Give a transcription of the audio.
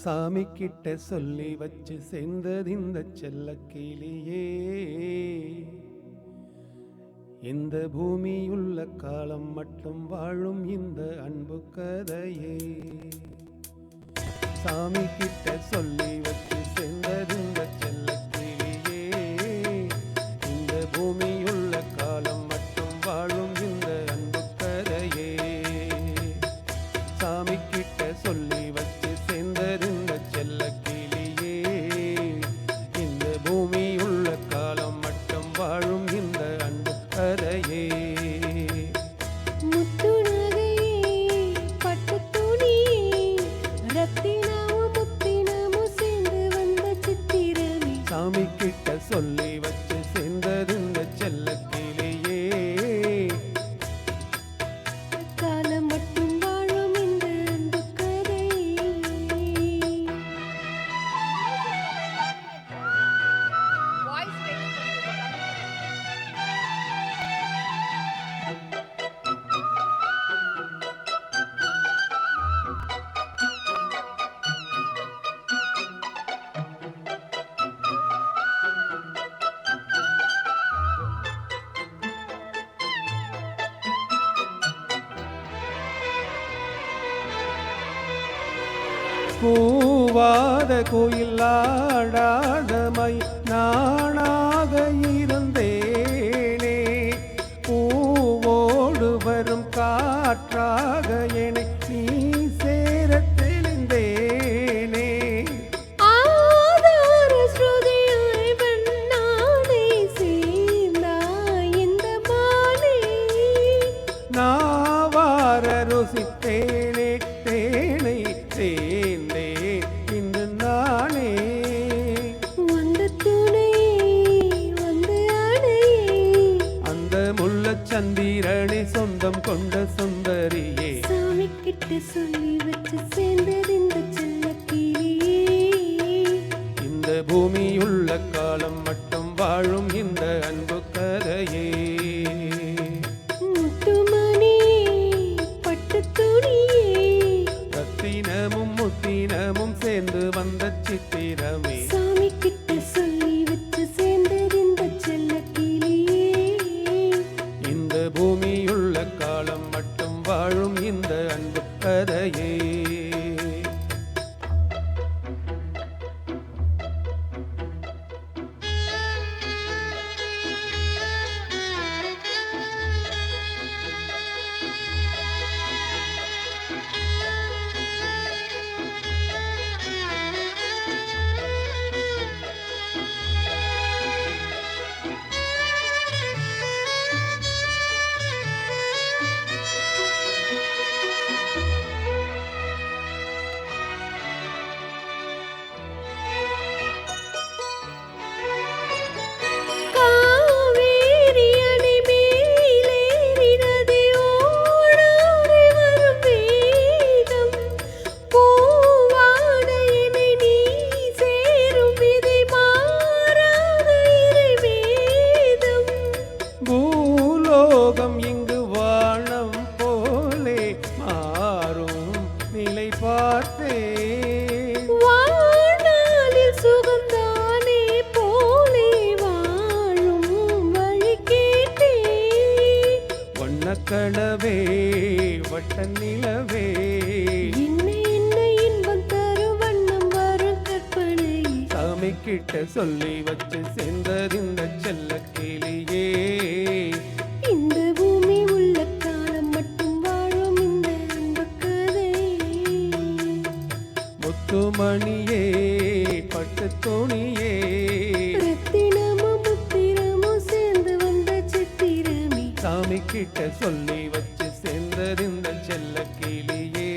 சாமி கிட்ட சொல்லி வச்சு சேர்ந்தது இந்த செல்ல கிளியே. இந்த பூமியுள்ள காலம் மட்டும் வாழும் இந்த அன்பு கதையே. சாமி கிட்ட சொல்லி வச்சு சேர்ந்தது இந்த செல்ல கிளியே. இந்த பூமியுள்ள காலம் மட்டும் வாழும் இந்த அன்பு கதையே. சாமி கிட்ட சொல்லி வச்சு சேர்ந்தது இந்த செல்ல கிளியே. இந்த பூமியுள்ள காலம் மட்டும் வாழும் இந்த அன்பு கதையே. சாமி கிட்ட சொல்லி வச்சு சேர்ந்தது இந்த செல்ல கிளியே. காலம் மட்டும் வாழும் இந்த அன்பு கதை. கூவாத கோயில் ஆடாதமை நானாக இருந்தேனே. பூவோடு வரும் காற்றாக என்னை நீ சேர தெளிந்தேனே. ஆதார ஸ்ருதியாய் வண்ணானை சேர்ந்தாய் இந்த மாலை. நாவார ருசித்தேனே தேனை சேர்ந்தே இன்று நானே. வந்த துணை வந்து அணை. அந்த முள்ளச் சந்திரனை சொந்தம் கொண்ட சுந்தரியே. சாமி கிட்ட சொல்லி வச்சு சேர்ந்தது இந்த செல்ல கிளியே. இந்த பூமியுள்ள காலம் மட்டும் வாழும் இந்த அன்பு கதையே. முத்துமணி பட்டு துணியே. ரத்தினமும் முத்தினமும் சேர்ந்து வந்த சித்திரமே. சாமி கிட்ட சொல்லி வச்சு சேர்ந்தது இந்த செல்ல கிளியே. இந்த பூமியுள்ள காலம் மட்டும் வாழும் இந்த அன்பு கதையே. காவேரி அணை மேலேறி நதி ஓடாதே வரும் வேகம். பூவான என்னை நீ சேரும் விதை மாறாத இறைவேதம். பூலோகம் இங்கு வானம் போலே மாறும் நிலை பார்த்தேன். வாழ்நாளில் சுகந்தானே போலே வாழும் வழி கேட்டேன். வண்ணக்கனவே வட்ட நிலவே. என்ன என்ன இன்பம் தரும் வண்ணம் வரும் கற்பனை. சாமி கிட்ட சொல்லி வச்சு சேர்ந்தது இந்த செல்ல கிளியே. இந்த பூமி உள்ள காலம் மட்டும் வாழும் இந்த அன்பு கதை. முத்துமணியே பட்டு துணியே. ரத்தினமும் முத்திரமும் சேர்ந்து வந்த சித்திரமே. சாமி கிட்ட சொல்லி வச்சு சேர்ந்தது இந்த செல்ல கிளியே.